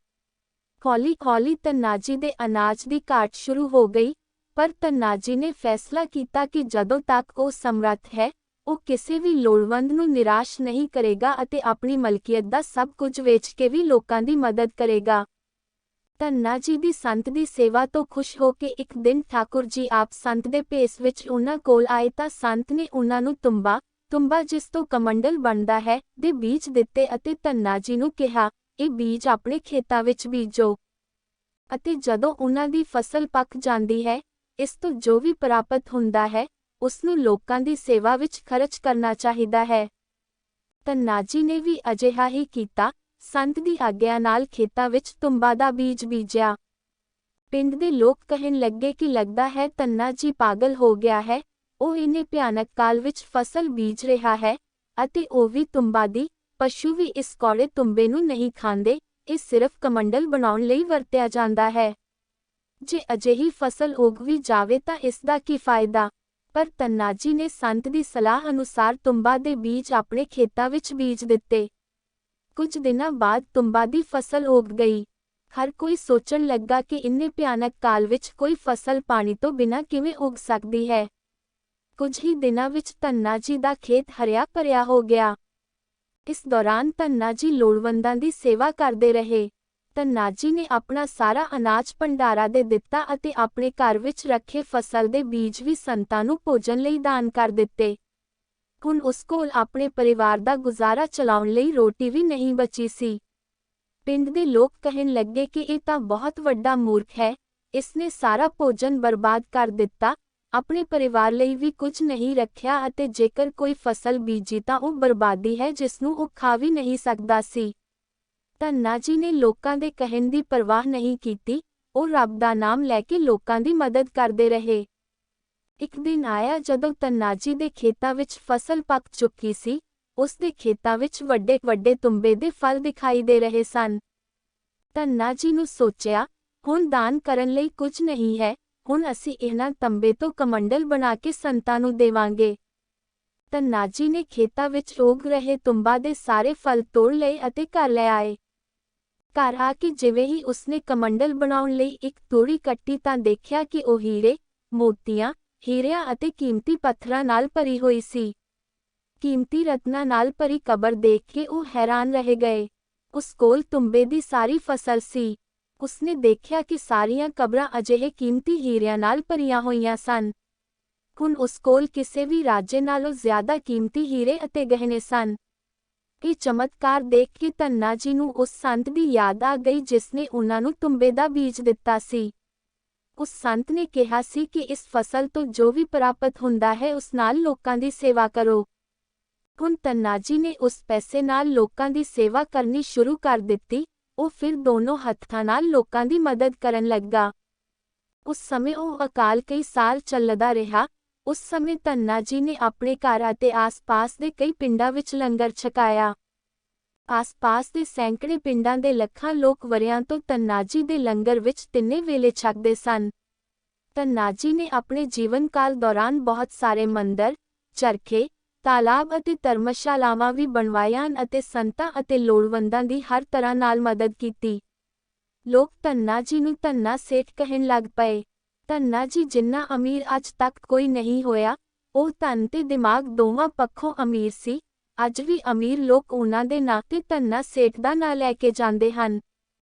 ਹੌਲੀ-ਹੌਲੀ ਧੰਨਾ ਜੀ ਦੇ ਅਨਾਜ ਦੀ ਘਾਟ ਸ਼ੁਰੂ ਹੋ ਗਈ, ਪਰ ਧੰਨਾ ਜੀ ਨੇ ਫੈਸਲਾ ਕੀਤਾ ਕਿ ਜਦੋਂ ਤੱਕ ਉਹ ਸਮਰੱਥ ਹੈ, ਉਹ ਕਿਸੇ ਵੀ ਲੋੜਵੰਦ ਨੂੰ ਨਿਰਾਸ਼ ਨਹੀਂ ਕਰੇਗਾ ਅਤੇ ਆਪਣੀ ਮਲਕੀਅਤ ਦਾ ਸਭ ਕੁਝ ਵੇਚ ਕੇ ਵੀ ਲੋਕਾਂ ਦੀ ਮਦਦ ਕਰੇਗਾ। ਧੰਨਾ ਜੀ ਦੀ ਸੰਤ ਦੀ ਸੇਵਾ ਤੋਂ ਖੁਸ਼ ਹੋ ਕੇ ਇੱਕ ਦਿਨ ਠਾਕੁਰ ਜੀ ਆਪ ਸੰਤ ਦੇ ਭੇਸ ਵਿੱਚ ਉਹਨਾਂ ਕੋਲ ਆਏ ਤਾਂ ਸੰਤ ਨੇ ਉਹਨਾਂ ਨੂੰ ਤੁੰਬਾ ਜਿਸ ਤੋਂ ਕਮੰਡਲ ਬਣਦਾ ਹੈ, ਦੇ ਬੀਜ ਦਿੱਤੇ ਅਤੇ ਧੰਨਾ ਜੀ ਨੂੰ ਕਿਹਾ, ਇਹ ਬੀਜ ਆਪਣੇ ਖੇਤਾਂ ਵਿੱਚ ਬੀਜੋ ਅਤੇ ਜਦੋਂ ਉਹਨਾਂ ਦੀ ਫਸਲ ਪੱਕ ਜਾਂਦੀ ਹੈ, ਇਸ ਤੋਂ ਜੋ ਵੀ ਪ੍ਰਾਪਤ ਹੁੰਦਾ ਹੈ, ਉਸ ਨੂੰ ਲੋਕਾਂ ਦੀ ਸੇਵਾ ਵਿੱਚ ਖਰਚ ਕਰਨਾ ਚਾਹੀਦਾ ਹੈ। ਧੰਨਾ ਜੀ ਨੇ ਵੀ ਅਜਿਹਾ ਹੀ ਕੀਤਾ। ਸੰਤ ਦੀ ਆਗਿਆ ਨਾਲ ਖੇਤਾਂ ਵਿੱਚ ਤੁੰਬਾ ਦਾ ਬੀਜ ਬੀਜਿਆ। ਪਿੰਡ ਦੇ ਲੋਕ ਕਹਿਣ ਲੱਗੇ ਕਿ ਲੱਗਦਾ ਹੈ ਧੰਨਾ ਜੀ ਪਾਗਲ ਹੋ ਗਿਆ ਹੈ, ਉਹ ਇੰਨੇ ਭਿਆਨਕ ਕਾਲ ਵਿੱਚ ਫਸਲ ਬੀਜ ਰਿਹਾ ਹੈ ਅਤੇ ਉਹ ਵੀ ਤੁੰਬਾ ਦੀ। ਪਸ਼ੂ ਵੀ ਇਸ ਕੌੜੇ ਤੁੰਬੇ ਨੂੰ ਨਹੀਂ ਖਾਂਦੇ, ਇਹ ਸਿਰਫ ਕਮੰਡਲ ਬਣਾਉਣ ਲਈ ਵਰਤਿਆ ਜਾਂਦਾ ਹੈ। ਜੇ ਅਜਿਹੀ ਫਸਲ ਉਗ ਵੀ ਜਾਵੇ ਤਾਂ ਇਸ ਦਾ ਕੀ ਫਾਇਦਾ? ਪਰ ਧੰਨਾ ਜੀ ਨੇ ਸੰਤ ਦੀ ਸਲਾਹ ਅਨੁਸਾਰ ਤੁੰਬਾ ਦੇ ਬੀਜ ਆਪਣੇ ਖੇਤਾਂ ਵਿੱਚ ਬੀਜ ਦਿੱਤੇ। ਕੁਝ ਦਿਨਾਂ ਬਾਅਦ ਤੁੰਬਾ ਦੀ ਫਸਲ ਉਗ ਗਈ। ਹਰ ਕੋਈ ਸੋਚਣ ਲੱਗਾ ਕਿ ਇੰਨੇ ਭਿਆਨਕ ਕਾਲ ਵਿੱਚ ਕੋਈ ਫਸਲ ਪਾਣੀ ਤੋਂ ਬਿਨਾਂ ਕਿਵੇਂ ਉਗ ਸਕਦੀ ਹੈ। ਕੁਝ ਹੀ ਦਿਨਾਂ ਵਿੱਚ ਧੰਨਾ ਜੀ ਦਾ ਖੇਤ ਹਰਿਆ ਭਰਿਆ ਹੋ ਗਿਆ। ਇਸ ਦੌਰਾਨ ਧੰਨਾ ਜੀ ਲੋੜਵੰਦਾਂ ਦੀ ਸੇਵਾ ਕਰਦੇ ਰਹੇ। ਧੰਨਾ ਜੀ ਨੇ ਆਪਣਾ ਸਾਰਾ ਅਨਾਜ ਭੰਡਾਰਾਂ ਦੇ ਦਿੱਤਾ ਅਤੇ ਆਪਣੇ ਘਰ ਵਿੱਚ ਰੱਖੇ ਫਸਲ ਦੇ ਬੀਜ ਵੀ ਸੰਤਾਂ ਨੂੰ ਭੋਜਨ ਲਈ ਦਾਨ ਕਰ ਦਿੱਤੇ। ਹੁਣ ਉਸ ਕੋਲ ਆਪਣੇ ਪਰਿਵਾਰ ਦਾ ਗੁਜ਼ਾਰਾ ਚਲਾਉਣ ਲਈ ਰੋਟੀ ਵੀ ਨਹੀਂ ਬਚੀ ਸੀ। ਪਿੰਡ ਦੇ ਲੋਕ ਕਹਿਣ ਲੱਗੇ ਕਿ ਇਹ ਤਾਂ ਬਹੁਤ ਵੱਡਾ ਮੂਰਖ ਹੈ, ਇਸਨੇ ਸਾਰਾ ਭੋਜਨ ਬਰਬਾਦ ਕਰ ਦਿੱਤਾ, ਆਪਣੇ ਪਰਿਵਾਰ ਲਈ ਵੀ ਕੁਝ ਨਹੀਂ ਰੱਖਿਆ ਅਤੇ ਜੇਕਰ ਕੋਈ ਫਸਲ ਬੀਜੀ ਤਾਂ ਉਹ ਬਰਬਾਦੀ ਹੈ ਜਿਸ ਨੂੰ ਉਹ ਖਾ ਵੀ ਨਹੀਂ ਸਕਦਾ ਸੀ। ਧੰਨਾ ਜੀ ਨੇ ਲੋਕਾਂ ਦੇ ਕਹਿਣ ਦੀ ਪਰਵਾਹ ਨਹੀਂ ਕੀਤੀ, ਉਹ ਰੱਬ ਦਾ ਨਾਮ ਲੈ ਕੇ ਲੋਕਾਂ ਦੀ ਮਦਦ ਕਰਦੇ ਰਹੇ। ਇੱਕ ਦਿਨ ਆਇਆ ਜਦੋਂ ਧੰਨਾ ਜੀ ਦੇ ਖੇਤਾਂ ਵਿੱਚ ਫਸਲ ਪੱਕ ਚੁੱਕੀ ਸੀ, ਉਸ ਦੇ ਖੇਤਾਂ ਵਿੱਚ ਵੱਡੇ-ਵੱਡੇ ਤੁੰਬੇ ਦੇ ਫਲ ਦਿਖਾਈ ਦੇ ਰਹੇ ਸਨ। ਧੰਨਾ ਜੀ ਨੂੰ ਸੋਚਿਆ, ਹੁਣ ਦਾਨ ਕਰਨ ਲਈ ਕੁਝ ਨਹੀਂ ਹੈ, ਹੁਣ ਅਸੀਂ ਇਹਨਾਂ ਤੰਬੇ ਤੋਂ ਕਮੰਡਲ ਬਣਾ ਕੇ ਸੰਤਾਂ ਨੂੰ ਦੇਵਾਂਗੇ। ਧੰਨਾ ਜੀ ਨੇ ਖੇਤਾਂ ਵਿੱਚ ਉਗ ਰਹੇ ਤੁੰਬਾ ਦੇ ਸਾਰੇ ਫਲ ਤੋੜ ਲਏ ਅਤੇ ਘਰ ਲੈ ਆਏ। ਘਰ ਆ ਕੇ ਜਿਵੇਂ ਹੀ ਉਸਨੇ ਕਮੰਡਲ ਬਣਾਉਣ ਲਈ ਇੱਕ ਤੂੜੀ ਕੱਟੀ ਤਾਂ ਦੇਖਿਆ ਕਿ ਉਹ ਹੀਰੇ, ਮੋਤੀਆਂ, ਹੀਰਿਆਂ ਅਤੇ ਕੀਮਤੀ ਪੱਥਰਾਂ ਨਾਲ ਭਰੀ ਹੋਈ ਸੀ। ਕੀਮਤੀ ਰਤਨਾਂ ਨਾਲ ਭਰੀ ਕਬਰ ਦੇਖ ਕੇ ਉਹ ਹੈਰਾਨ ਰਹਿ ਗਏ। ਉਸ ਕੋਲ ਤੁੰਬੇ ਦੀ ਸਾਰੀ ਫਸਲ ਸੀ। ਉਸਨੇ ਦੇਖਿਆ ਕਿ ਸਾਰੀਆਂ ਕਬਰਾਂ ਅਜਿਹੇ ਕੀਮਤੀ ਹੀਰਿਆਂ ਨਾਲ ਭਰੀਆਂ ਹੋਈਆਂ ਸਨ। ਹੁਣ ਉਸ ਕੋਲ ਕਿਸੇ ਵੀ ਰਾਜੇ ਨਾਲੋਂ ਜ਼ਿਆਦਾ ਕੀਮਤੀ ਹੀਰੇ ਅਤੇ ਗਹਿਣੇ ਸਨ। ਇਹ ਚਮਤਕਾਰ ਦੇਖ ਕੇ ਧੰਨਾ ਜੀ ਨੂੰ ਉਸ ਸੰਤ ਦੀ ਯਾਦ ਆ ਗਈ ਜਿਸਨੇ ਉਹਨਾਂ ਨੂੰ ਤੁੰਬੇ ਦਾ ਬੀਜ ਦਿੱਤਾ ਸੀ। ਉਸ ਸੰਤ ਨੇ ਕਿਹਾ ਸੀ ਕਿ ਇਸ ਫਸਲ ਤੋਂ ਜੋ ਵੀ ਪ੍ਰਾਪਤ ਹੁੰਦਾ ਹੈ ਉਸ ਨਾਲ ਲੋਕਾਂ ਦੀ ਸੇਵਾ ਕਰੋ। ਹੁਣ ਧੰਨਾ ਜੀ ਨੇ ਉਸ ਪੈਸੇ ਨਾਲ ਲੋਕਾਂ ਦੀ ਸੇਵਾ ਕਰਨੀ ਸ਼ੁਰੂ ਕਰ ਦਿੱਤੀ। ਉਹ ਫਿਰ ਦੋਨੋਂ ਹੱਥਾਂ ਨਾਲ ਲੋਕਾਂ ਦੀ ਮਦਦ ਕਰਨ ਲੱਗਾ। ਉਸ ਸਮੇਂ ਉਹ ਅਕਾਲ ਕਈ ਸਾਲ ਚੱਲਦਾ ਰਿਹਾ। ਉਸ ਸਮੇਂ ਧੰਨਾ ਜੀ ਨੇ ਆਪਣੇ ਘਰ ਅਤੇ ਆਸ-ਪਾਸ ਦੇ ਕਈ ਪਿੰਡਾਂ ਵਿੱਚ ਲੰਗਰ ਛਕਾਇਆ। ਆਸ-ਪਾਸ ਦੇ ਸੈਂਕੜੇ ਪਿੰਡਾਂ ਦੇ ਲੱਖਾਂ ਲੋਕ ਵਰ੍ਹਿਆਂ ਤੋਂ ਧੰਨਾ ਜੀ ਦੇ ਲੰਗਰ ਵਿੱਚ ਤਿੰਨੇ ਵੇਲੇ ਛਕਦੇ ਸਨ। ਧੰਨਾ ਜੀ ਨੇ ਆਪਣੇ ਜੀਵਨ ਕਾਲ ਦੌਰਾਨ ਬਹੁਤ ਸਾਰੇ ਮੰਦਰ, ਚਰਖੇ, ਤਾਲਾਬ ਅਤੇ ਧਰਮਸ਼ਾਲਾਵਾਂ ਵੀ ਬਣਵਾਈਆਂ ਅਤੇ ਸੰਤਾਂ ਅਤੇ ਲੋੜਵੰਦਾਂ ਦੀ ਹਰ ਤਰ੍ਹਾਂ ਨਾਲ ਮਦਦ ਕੀਤੀ। ਲੋਕ ਧੰਨਾ ਜੀ ਨੂੰ ਧੰਨਾ ਸੇਠ ਕਹਿਣ ਲੱਗ ਪਏ। ਧੰਨਾ ਜੀ ਜਿੰਨਾ ਅਮੀਰ ਅੱਜ ਤੱਕ ਕੋਈ ਨਹੀਂ ਹੋਇਆ, ਉਹ ਧਨ ਤੇ ਦਿਮਾਗ ਦੋਵਾਂ ਪੱਖੋਂ ਅਮੀਰ ਸੀ। ਅੱਜ ਵੀ ਅਮੀਰ ਲੋਕ ਉਹਨਾਂ ਦੇ ਨਾਂ ਤੇ ਧੰਨਾ ਸੇਠ ਦਾ ਨਾਂ ਲੈ ਕੇ ਜਾਂਦੇ ਹਨ।